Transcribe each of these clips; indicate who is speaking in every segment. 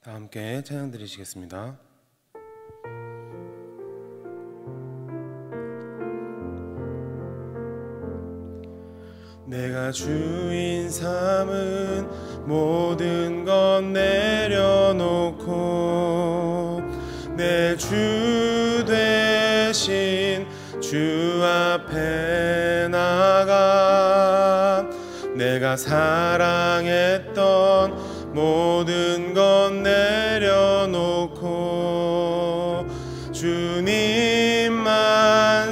Speaker 1: 다 함께 찬양 드리시겠습니다. 내가 주인 삼은 모든 것 내려놓고 내 주 되신 주 앞에 나가 내가 사랑했던 모든 것 내려놓고 주님만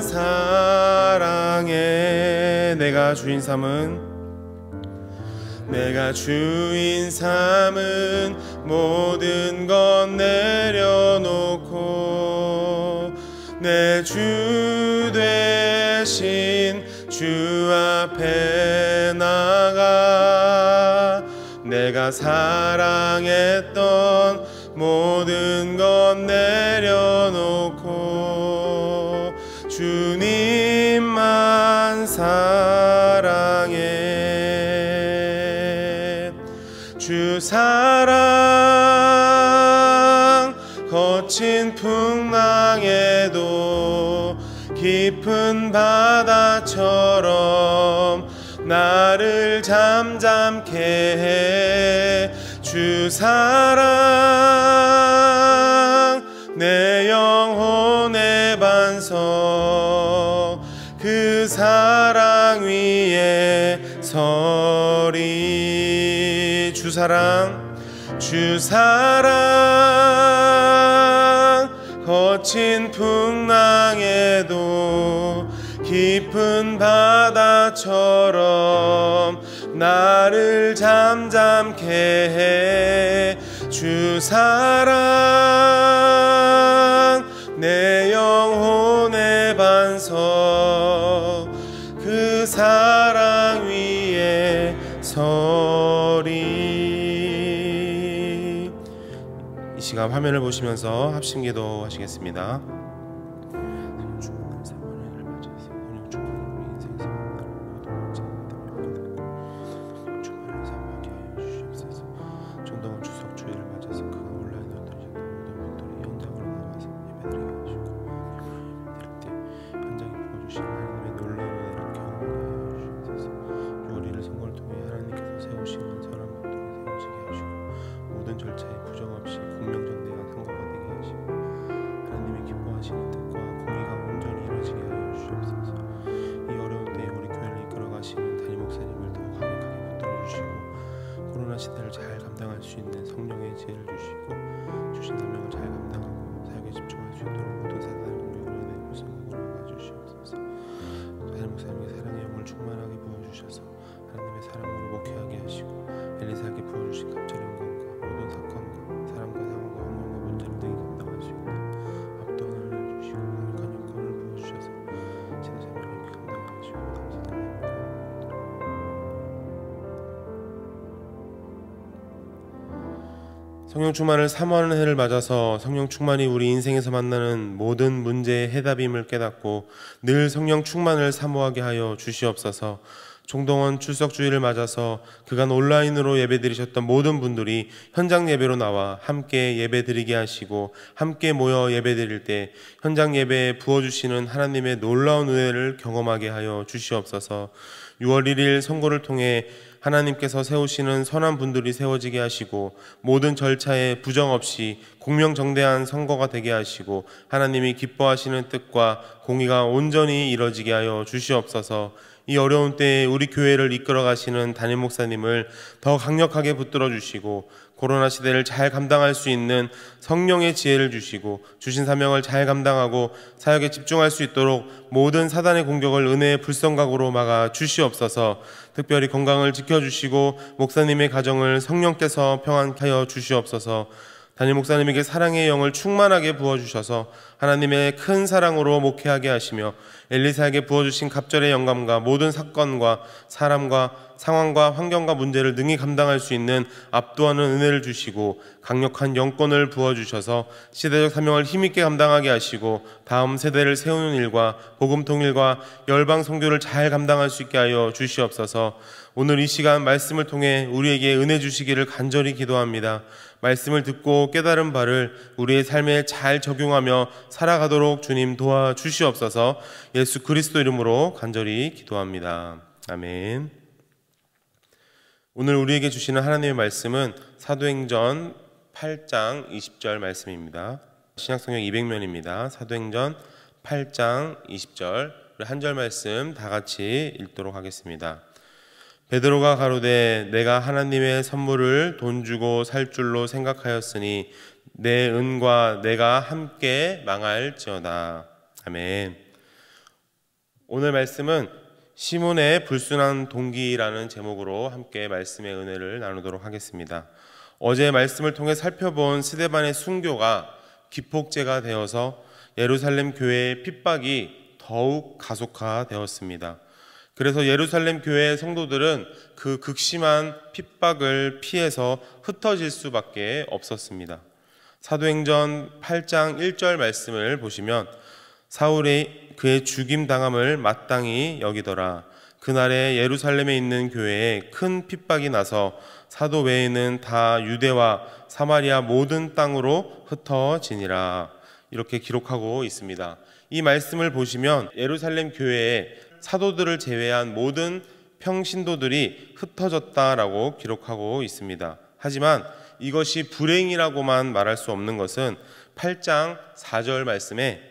Speaker 1: 사랑해. 내가 주인 삼은 모든 것 내려놓고 내 주 되신 주 앞에 나가 내가 사랑했던 모든 것 내려놓고 주님만 사랑해. 주 사랑 거친 풍랑에도 깊은 바다처럼 나를 잠잠케 해. 주 사랑 내 영혼의 반석 그 사랑 위에 서리. 주 사랑 거친 풍랑에도 깊은 바다처럼 나를 잠잠케 해. 주 사랑 내 영혼의 반석 그 사랑 위에 서리. 이 시간 화면을 보시면서 합심기도 하시겠습니다. 시대를 잘 감당할 수 있는 성령의 지혜를 주시고 주신 사명을 잘 감당하고 사역에 집중할 수 있도록 모든 사단의 공격으로 인해 불쌍하고 막아주시옵소서. 하나님 목사님의 사랑의 영을 충만하게 부어주셔서 하나님의 사랑으로 목회하게 하시고 엘리사에게 부어주신 갑절의 영광과 모든 사건과 사람과 상황과 환경과 문제를 등이 감당할 수 있는 압도한 은혜를 주시고 강력한 영광을 부어주셔서 시대 사명을 이렇게 감당하게 하시고 감사드립니다. 성령 충만을 사모하는 해를 맞아서 성령 충만이 우리 인생에서 만나는 모든 문제의 해답임을 깨닫고 늘 성령 충만을 사모하게 하여 주시옵소서. 총동원 출석주일을 맞아서 그간 온라인으로 예배드리셨던 모든 분들이 현장 예배로 나와 함께 예배드리게 하시고 함께 모여 예배드릴 때 현장 예배에 부어주시는 하나님의 놀라운 은혜를 경험하게 하여 주시옵소서. 6월 1일 선고를 통해 하나님께서 세우시는 선한 분들이 세워지게 하시고 모든 절차에 부정 없이 공명정대한 선거가 되게 하시고 하나님이 기뻐하시는 뜻과 공의가 온전히 이뤄지게 하여 주시옵소서. 이 어려운 때에 우리 교회를 이끌어 가시는 담임 목사님을 더 강력하게 붙들어 주시고 코로나 시대를 잘 감당할 수 있는 성령의 지혜를 주시고 주신 사명을 잘 감당하고 사역에 집중할 수 있도록 모든 사단의 공격을 은혜의 불성각으로 막아 주시옵소서. 특별히 건강을 지켜주시고 목사님의 가정을 성령께서 평안케 하여 주시옵소서. 담임 목사님에게 사랑의 영을 충만하게 부어주셔서 하나님의 큰 사랑으로 목회하게 하시며 엘리사에게 부어주신 갑절의 영감과 모든 사건과 사람과 상황과 환경과 문제를 능히 감당할 수 있는 압도하는 은혜를 주시고 강력한 영권을 부어주셔서 시대적 사명을 힘있게 감당하게 하시고 다음 세대를 세우는 일과 복음 통일과 열방 선교를 잘 감당할 수 있게 하여 주시옵소서. 오늘 이 시간 말씀을 통해 우리에게 은혜 주시기를 간절히 기도합니다. 말씀을 듣고 깨달은 바를 우리의 삶에 잘 적용하며 살아가도록 주님 도와주시옵소서. 예수 그리스도 이름으로 간절히 기도합니다. 아멘. 오늘 우리에게 주시는 하나님의 말씀은 사도행전 8장 20절 말씀입니다. 신약성경 200면입니다. 사도행전 8장 20절 한 절 말씀 다 같이 읽도록 하겠습니다. 베드로가 가로되 내가 하나님의 선물을 돈 주고 살 줄로 생각하였으니 내 은과 내가 함께 망할지어다. 아멘. 오늘 말씀은 시몬의 불순한 동기라는 제목으로 함께 말씀의 은혜를 나누도록 하겠습니다. 어제 말씀을 통해 살펴본 스데반의 순교가 기폭제가 되어서 예루살렘 교회의 핍박이 더욱 가속화되었습니다. 그래서 예루살렘 교회의 성도들은 그 극심한 핍박을 피해서 흩어질 수밖에 없었습니다. 사도행전 8장 1절 말씀을 보시면 사울이 그의 죽임당함을 마땅히 여기더라. 그날에 예루살렘에 있는 교회에 큰 핍박이 나서 사도 외에는 다 유대와 사마리아 모든 땅으로 흩어지니라. 이렇게 기록하고 있습니다. 이 말씀을 보시면 예루살렘 교회에 사도들을 제외한 모든 평신도들이 흩어졌다라고 기록하고 있습니다. 하지만 이것이 불행이라고만 말할 수 없는 것은 8장 4절 말씀에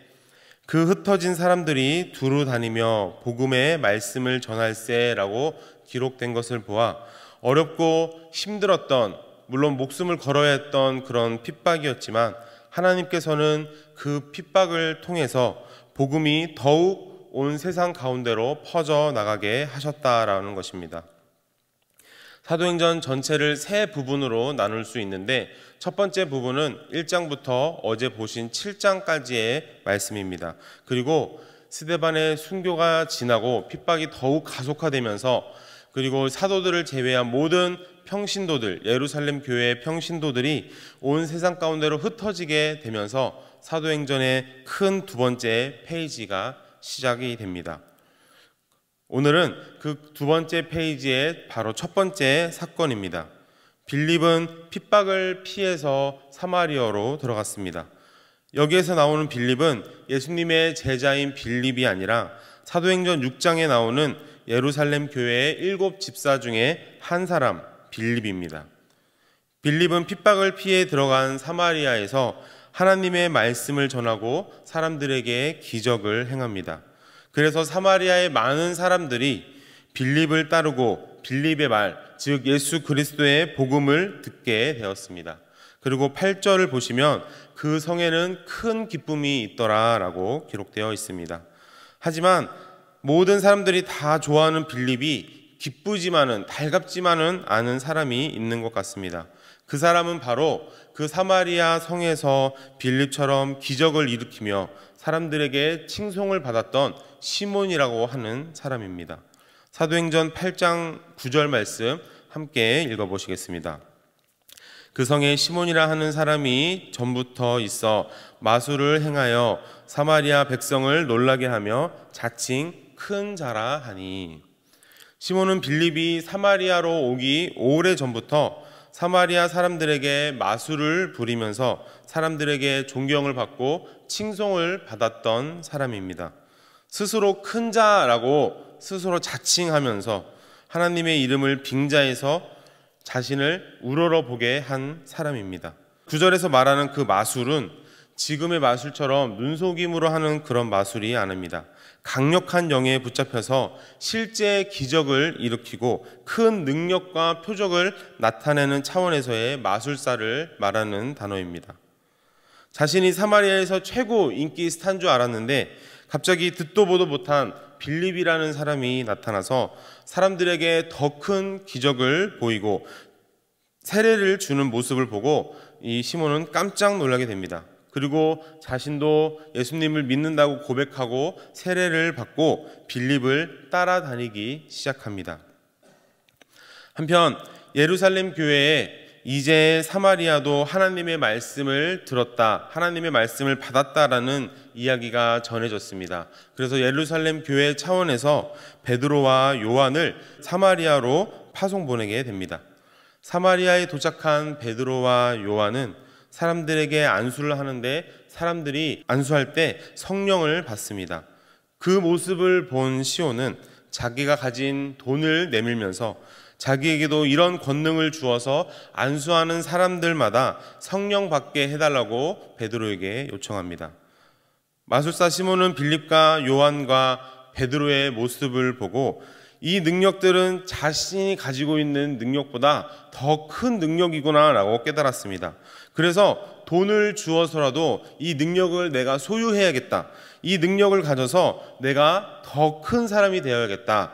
Speaker 1: 그 흩어진 사람들이 두루 다니며 복음의 말씀을 전할세라고 기록된 것을 보아 어렵고 힘들었던, 물론 목숨을 걸어야 했던 그런 핍박이었지만 하나님께서는 그 핍박을 통해서 복음이 더욱 온 세상 가운데로 퍼져나가게 하셨다라는 것입니다. 사도행전 전체를 세 부분으로 나눌 수 있는데 첫 번째 부분은 1장부터 어제 보신 7장까지의 말씀입니다. 그리고 스데반의 순교가 지나고 핍박이 더욱 가속화되면서 그리고 사도들을 제외한 모든 평신도들, 예루살렘 교회의 평신도들이 온 세상 가운데로 흩어지게 되면서 사도행전의 큰 두 번째 페이지가 시작이 됩니다. 오늘은 그 두 번째 페이지의 바로 첫 번째 사건입니다. 빌립은 핍박을 피해서 사마리아로 들어갔습니다. 여기에서 나오는 빌립은 예수님의 제자인 빌립이 아니라 사도행전 6장에 나오는 예루살렘 교회의 7 집사 중에 한 사람 빌립입니다. 빌립은 핍박을 피해 들어간 사마리아에서 하나님의 말씀을 전하고 사람들에게 기적을 행합니다. 그래서 사마리아의 많은 사람들이 빌립을 따르고 빌립의 말, 즉 예수 그리스도의 복음을 듣게 되었습니다. 그리고 8절을 보시면 그 성에는 큰 기쁨이 있더라라고 기록되어 있습니다. 하지만 모든 사람들이 다 좋아하는 빌립이 기쁘지만은 달갑지만은 않은 사람이 있는 것 같습니다. 그 사람은 바로 그 사마리아 성에서 빌립처럼 기적을 일으키며 사람들에게 칭송을 받았던 시몬이라고 하는 사람입니다. 사도행전 8장 9절 말씀 함께 읽어보시겠습니다. 그 성에 시몬이라 하는 사람이 전부터 있어 마술을 행하여 사마리아 백성을 놀라게 하며 자칭 큰 자라 하니. 시몬은 빌립이 사마리아로 오기 오래 전부터 사마리아 사람들에게 마술을 부리면서 사람들에게 존경을 받고 칭송을 받았던 사람입니다. 스스로 큰 자라고 스스로 자칭하면서 하나님의 이름을 빙자해서 자신을 우러러보게 한 사람입니다. 9절에서 말하는 그 마술은 지금의 마술처럼 눈속임으로 하는 그런 마술이 아닙니다. 강력한 영에 붙잡혀서 실제 기적을 일으키고 큰 능력과 표적을 나타내는 차원에서의 마술사를 말하는 단어입니다. 자신이 사마리아에서 최고 인기 스타인 줄 알았는데 갑자기 듣도 보도 못한 빌립이라는 사람이 나타나서 사람들에게 더 큰 기적을 보이고 세례를 주는 모습을 보고 이 시몬은 깜짝 놀라게 됩니다. 그리고 자신도 예수님을 믿는다고 고백하고 세례를 받고 빌립을 따라다니기 시작합니다. 한편 예루살렘 교회에 이제 사마리아도 하나님의 말씀을 들었다, 하나님의 말씀을 받았다라는 이야기가 전해졌습니다. 그래서 예루살렘 교회 차원에서 베드로와 요한을 사마리아로 파송 보내게 됩니다. 사마리아에 도착한 베드로와 요한은 사람들에게 안수를 하는데 사람들이 안수할 때 성령을 받습니다. 그 모습을 본 시온은 자기가 가진 돈을 내밀면서 자기에게도 이런 권능을 주어서 안수하는 사람들마다 성령 받게 해달라고 베드로에게 요청합니다. 마술사 시몬은 빌립과 요한과 베드로의 모습을 보고 이 능력들은 자신이 가지고 있는 능력보다 더 큰 능력이구나 라고 깨달았습니다. 그래서 돈을 주어서라도 이 능력을 내가 소유해야겠다. 이 능력을 가져서 내가 더 큰 사람이 되어야겠다.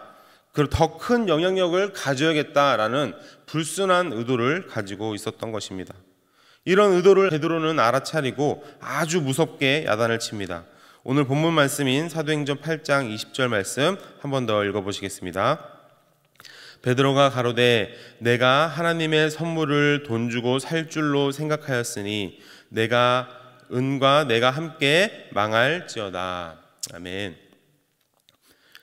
Speaker 1: 그리고 더 큰 영향력을 가져야겠다라는 불순한 의도를 가지고 있었던 것입니다. 이런 의도를 베드로는 알아차리고 아주 무섭게 야단을 칩니다. 오늘 본문 말씀인 사도행전 8장 20절 말씀 한 번 더 읽어보시겠습니다. 베드로가 가로되 내가 하나님의 선물을 돈 주고 살 줄로 생각하였으니 내가 은과 내가 함께 망할지어다. 아멘.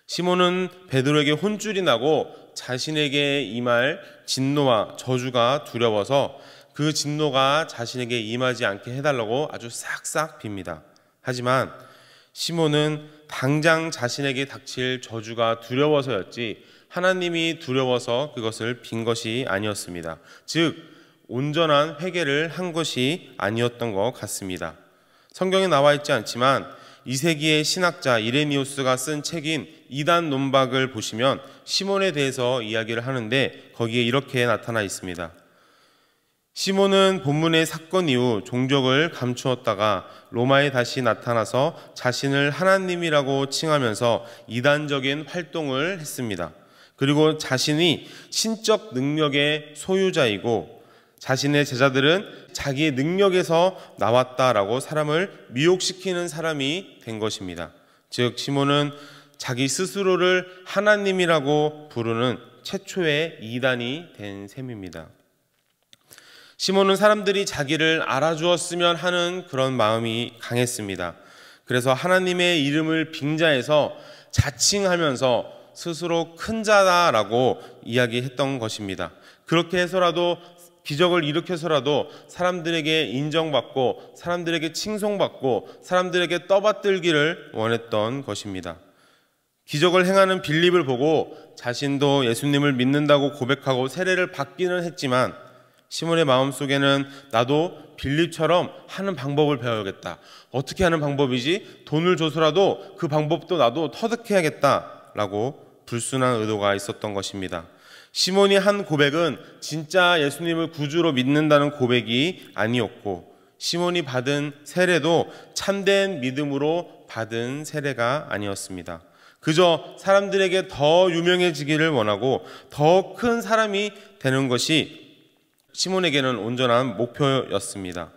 Speaker 1: 시몬은 베드로에게 혼쭐이 나고 자신에게 임할 진노와 저주가 두려워서 그 진노가 자신에게 임하지 않게 해달라고 아주 싹싹 빕니다. 하지만 시몬은 당장 자신에게 닥칠 저주가 두려워서였지 하나님이 두려워서 그것을 빈 것이 아니었습니다. 즉 온전한 회개를 한 것이 아니었던 것 같습니다. 성경에 나와 있지 않지만 2세기의 신학자 이레니우스가 쓴 책인 이단 논박을 보시면 시몬에 대해서 이야기를 하는데 거기에 이렇게 나타나 있습니다. 시몬은 본문의 사건 이후 종족을 감추었다가 로마에 다시 나타나서 자신을 하나님이라고 칭하면서 이단적인 활동을 했습니다. 그리고 자신이 신적 능력의 소유자이고 자신의 제자들은 자기의 능력에서 나왔다라고 사람을 미혹시키는 사람이 된 것입니다. 즉 시몬은 자기 스스로를 하나님이라고 부르는 최초의 이단이 된 셈입니다. 시몬은 사람들이 자기를 알아주었으면 하는 그런 마음이 강했습니다. 그래서 하나님의 이름을 빙자해서 자칭하면서 스스로 큰 자다라고 이야기했던 것입니다. 그렇게 해서라도 기적을 일으켜서라도 사람들에게 인정받고 사람들에게 칭송받고 사람들에게 떠받들기를 원했던 것입니다. 기적을 행하는 빌립을 보고 자신도 예수님을 믿는다고 고백하고 세례를 받기는 했지만 시몬의 마음속에는 나도 빌립처럼 하는 방법을 배워야겠다. 어떻게 하는 방법이지? 돈을 줘서라도 그 방법도 나도 터득해야겠다라고 불순한 의도가 있었던 것입니다. 시몬이 한 고백은 진짜 예수님을 구주로 믿는다는 고백이 아니었고 시몬이 받은 세례도 참된 믿음으로 받은 세례가 아니었습니다. 그저 사람들에게 더 유명해지기를 원하고 더 큰 사람이 되는 것이 시몬에게는 온전한 목표였습니다.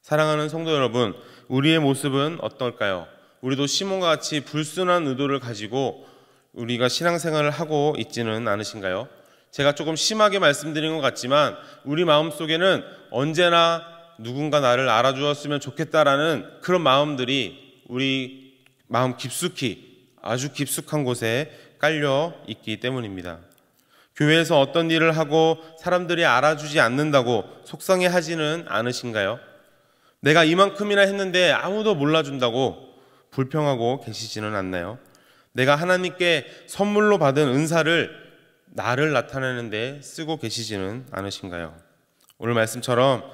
Speaker 1: 사랑하는 성도 여러분, 우리의 모습은 어떨까요? 우리도 시몬과 같이 불순한 의도를 가지고 우리가 신앙생활을 하고 있지는 않으신가요? 제가 조금 심하게 말씀드린 것 같지만 우리 마음속에는 언제나 누군가 나를 알아주었으면 좋겠다라는 그런 마음들이 우리 마음 깊숙이 아주 깊숙한 곳에 깔려 있기 때문입니다. 교회에서 어떤 일을 하고 사람들이 알아주지 않는다고 속상해하지는 않으신가요? 내가 이만큼이나 했는데 아무도 몰라준다고 불평하고 계시지는 않나요? 내가 하나님께 선물로 받은 은사를 나를 나타내는 데 쓰고 계시지는 않으신가요? 오늘 말씀처럼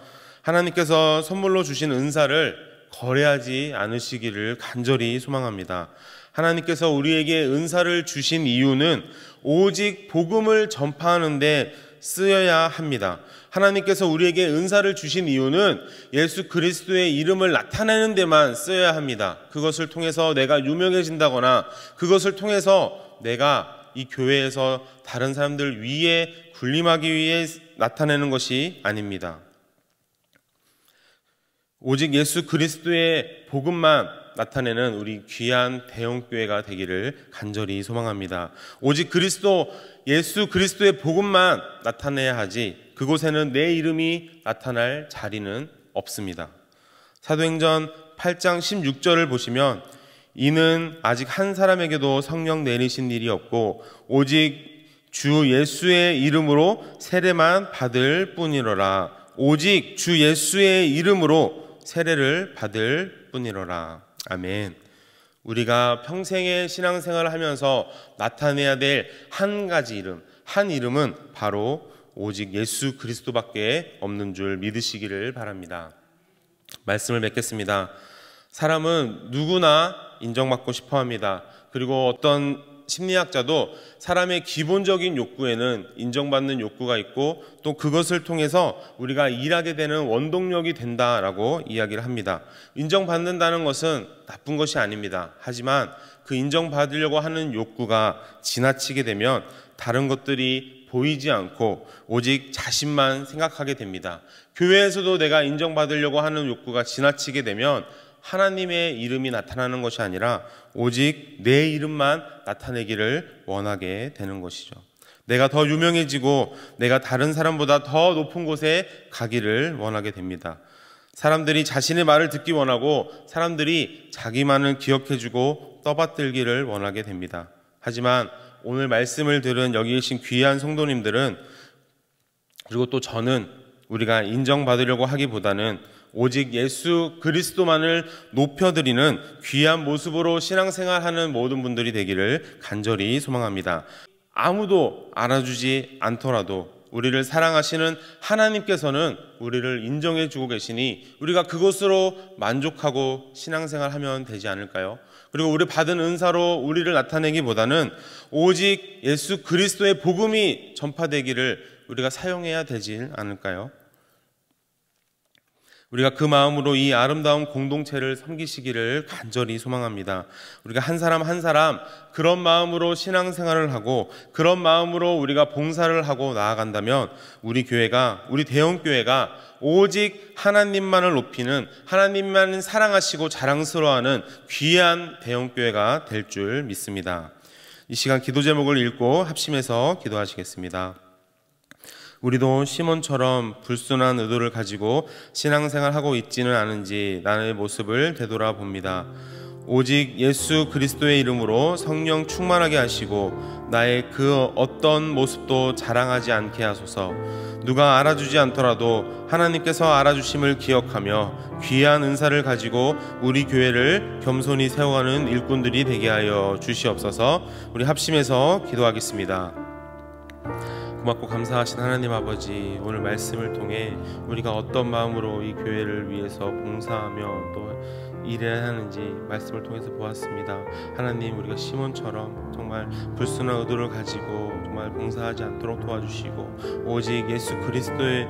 Speaker 1: 하나님께서 선물로 주신 은사를 거래하지 않으시기를 간절히 소망합니다. 하나님께서 우리에게 은사를 주신 이유는 오직 복음을 전파하는 데 쓰여야 합니다. 하나님께서 우리에게 은사를 주신 이유는 예수 그리스도의 이름을 나타내는 데만 쓰여야 합니다. 그것을 통해서 내가 유명해진다거나 그것을 통해서 내가 이 교회에서 다른 사람들 위에 군림하기 위해 나타내는 것이 아닙니다. 오직 예수 그리스도의 복음만 나타내는 우리 귀한 대형교회가 되기를 간절히 소망합니다. 오직 예수 그리스도의 복음만 나타내야 하지 그곳에는 내 이름이 나타날 자리는 없습니다. 사도행전 8장 16절을 보시면 이는 아직 한 사람에게도 성령 내리신 일이 없고 오직 주 예수의 이름으로 세례만 받을 뿐이로라. 오직 주 예수의 이름으로 세례를 받을 뿐이로라. 아멘. 우리가 평생의 신앙생활을 하면서 나타내야 될 한 가지 이름, 한 이름은 바로 오직 예수 그리스도밖에 없는 줄 믿으시기를 바랍니다. 말씀을 맺겠습니다. 사람은 누구나 인정받고 싶어 합니다. 그리고 어떤 심리학자도 사람의 기본적인 욕구에는 인정받는 욕구가 있고 또 그것을 통해서 우리가 일하게 되는 원동력이 된다라고 이야기를 합니다. 인정받는다는 것은 나쁜 것이 아닙니다. 하지만 그 인정받으려고 하는 욕구가 지나치게 되면 다른 것들이 보이지 않고 오직 자신만 생각하게 됩니다. 교회에서도 내가 인정받으려고 하는 욕구가 지나치게 되면 하나님의 이름이 나타나는 것이 아니라 오직 내 이름만 나타내기를 원하게 되는 것이죠. 내가 더 유명해지고 내가 다른 사람보다 더 높은 곳에 가기를 원하게 됩니다. 사람들이 자신의 말을 듣기 원하고 사람들이 자기만을 기억해주고 떠받들기를 원하게 됩니다. 하지만 오늘 말씀을 들은 여기 계신 귀한 성도님들은, 그리고 또 저는, 우리가 인정받으려고 하기보다는 오직 예수 그리스도만을 높여드리는 귀한 모습으로 신앙생활하는 모든 분들이 되기를 간절히 소망합니다. 아무도 알아주지 않더라도 우리를 사랑하시는 하나님께서는 우리를 인정해주고 계시니 우리가 그것으로 만족하고 신앙생활하면 되지 않을까요? 그리고 우리 받은 은사로 우리를 나타내기보다는 오직 예수 그리스도의 복음이 전파되기를 우리가 사용해야 되지 않을까요? 우리가 그 마음으로 이 아름다운 공동체를 섬기시기를 간절히 소망합니다. 우리가 한 사람 한 사람 그런 마음으로 신앙생활을 하고 그런 마음으로 우리가 봉사를 하고 나아간다면 우리 교회가, 우리 대형교회가 오직 하나님만을 높이는, 하나님만 사랑하시고 자랑스러워하는 귀한 대형교회가 될 줄 믿습니다. 이 시간 기도 제목을 읽고 합심해서 기도하시겠습니다. 우리도 시몬처럼 불순한 의도를 가지고 신앙생활하고 있지는 않은지 나의 모습을 되돌아봅니다. 오직 예수 그리스도의 이름으로 성령 충만하게 하시고 나의 그 어떤 모습도 자랑하지 않게 하소서. 누가 알아주지 않더라도 하나님께서 알아주심을 기억하며 귀한 은사를 가지고 우리 교회를 겸손히 세워가는 일꾼들이 되게 하여 주시옵소서. 우리 합심해서 기도하겠습니다. 고맙고 감사하신 하나님 아버지, 오늘 말씀을 통해 우리가 어떤 마음으로 이 교회를 위해서 봉사하며 또 일해야 하는지 말씀을 통해서 보았습니다. 하나님, 우리가 시몬처럼 정말 불순한 의도를 가지고 정말 봉사하지 않도록 도와주시고 오직 예수 그리스도의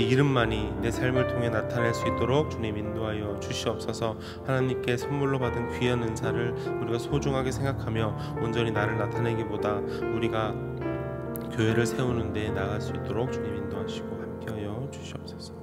Speaker 1: 이름만이 내 삶을 통해 나타낼 수 있도록 주님 인도하여 주시옵소서. 하나님께 선물로 받은 귀한 은사를 우리가 소중하게 생각하며 온전히 나를 나타내기보다 우리가 교회를 세우는 데 나아갈 수 있도록 주님 인도하시고 함께하여 주시옵소서.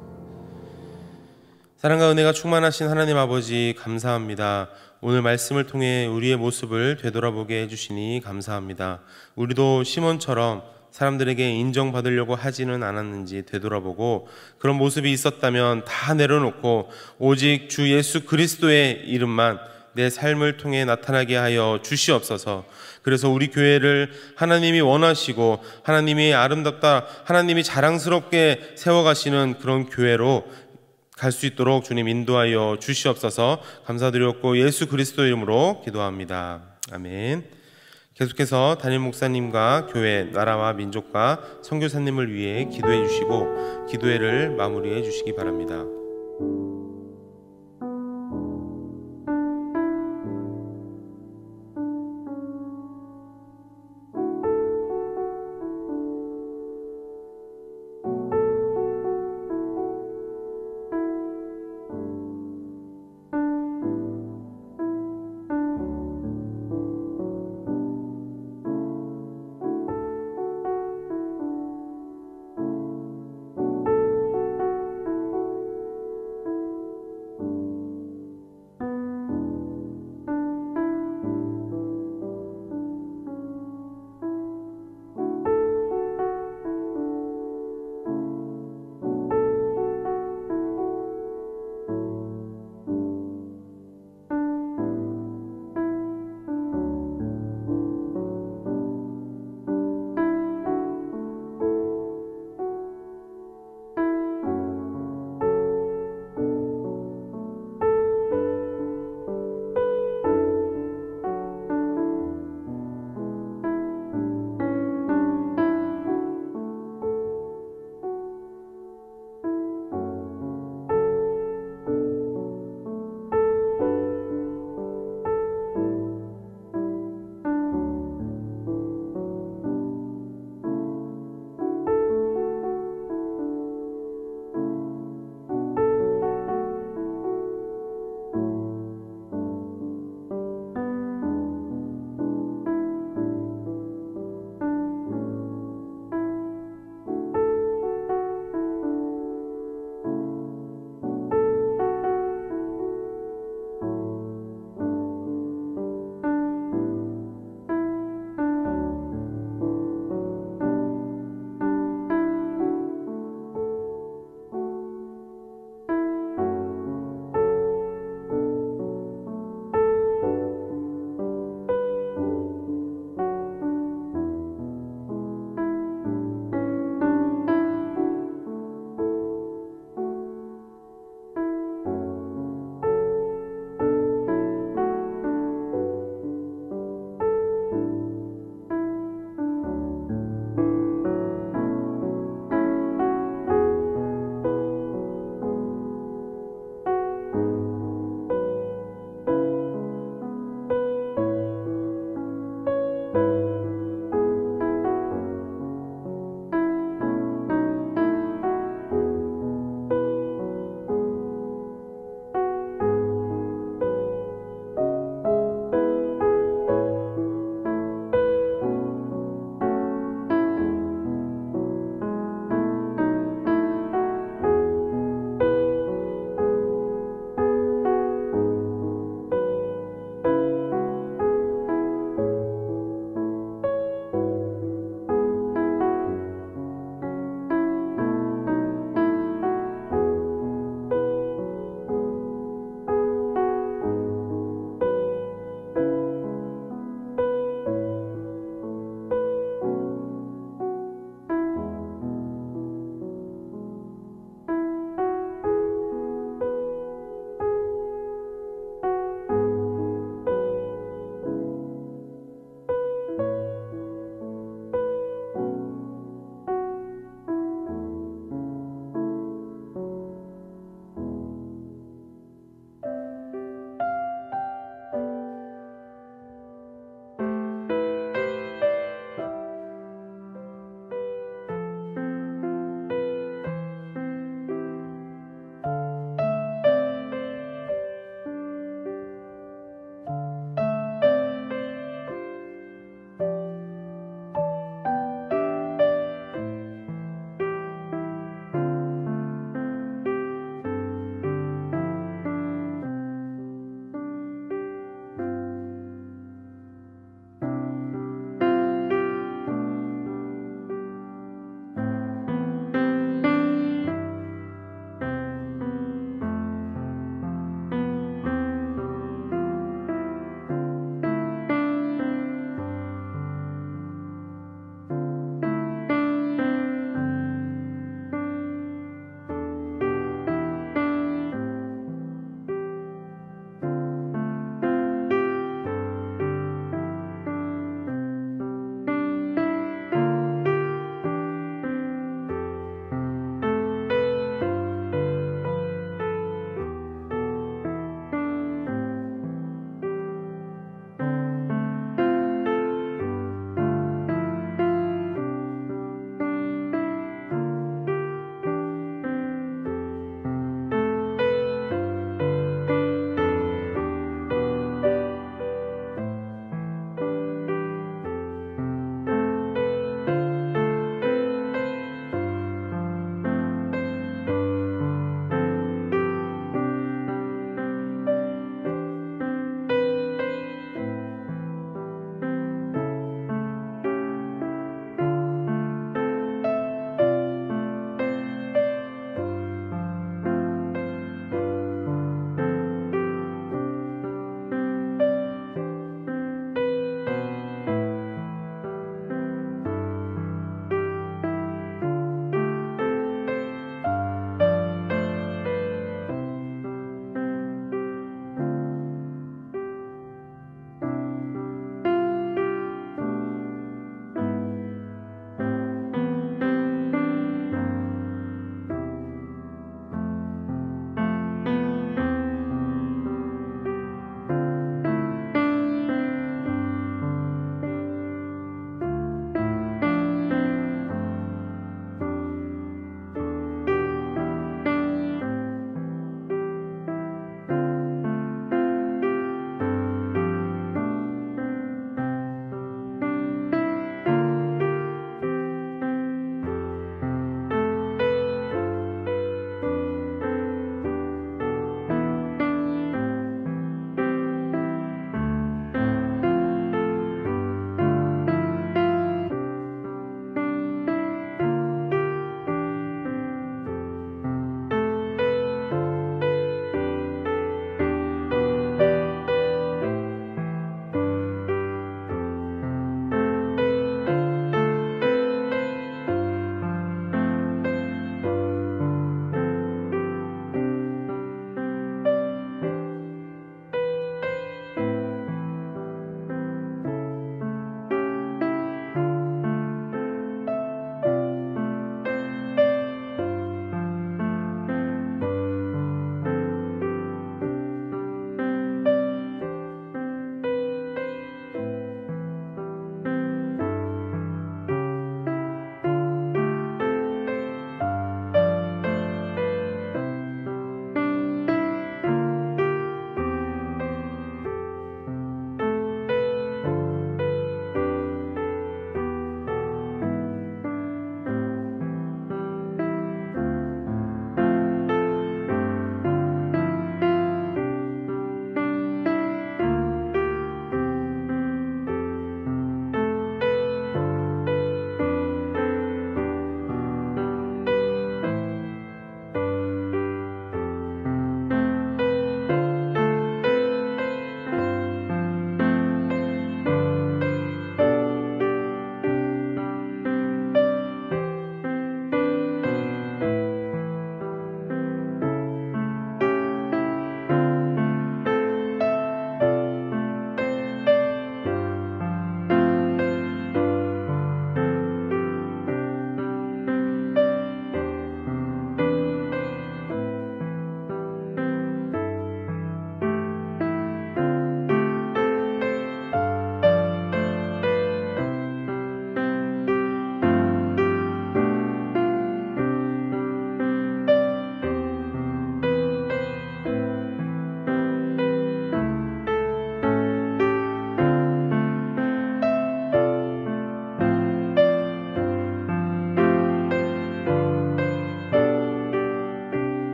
Speaker 1: 사랑과 은혜가 충만하신 하나님 아버지, 감사합니다. 오늘 말씀을 통해 우리의 모습을 되돌아보게 해주시니 감사합니다. 우리도 시몬처럼 사람들에게 인정받으려고 하지는 않았는지 되돌아보고 그런 모습이 있었다면 다 내려놓고 오직 주 예수 그리스도의 이름만 내 삶을 통해 나타나게 하여 주시옵소서. 그래서 우리 교회를 하나님이 원하시고 하나님이 아름답다, 하나님이 자랑스럽게 세워가시는 그런 교회로 갈 수 있도록 주님 인도하여 주시옵소서. 감사드렸고 예수 그리스도 이름으로 기도합니다. 아멘. 계속해서 담임 목사님과 교회, 나라와 민족과 선교사님을 위해 기도해 주시고 기도회를 마무리해 주시기 바랍니다.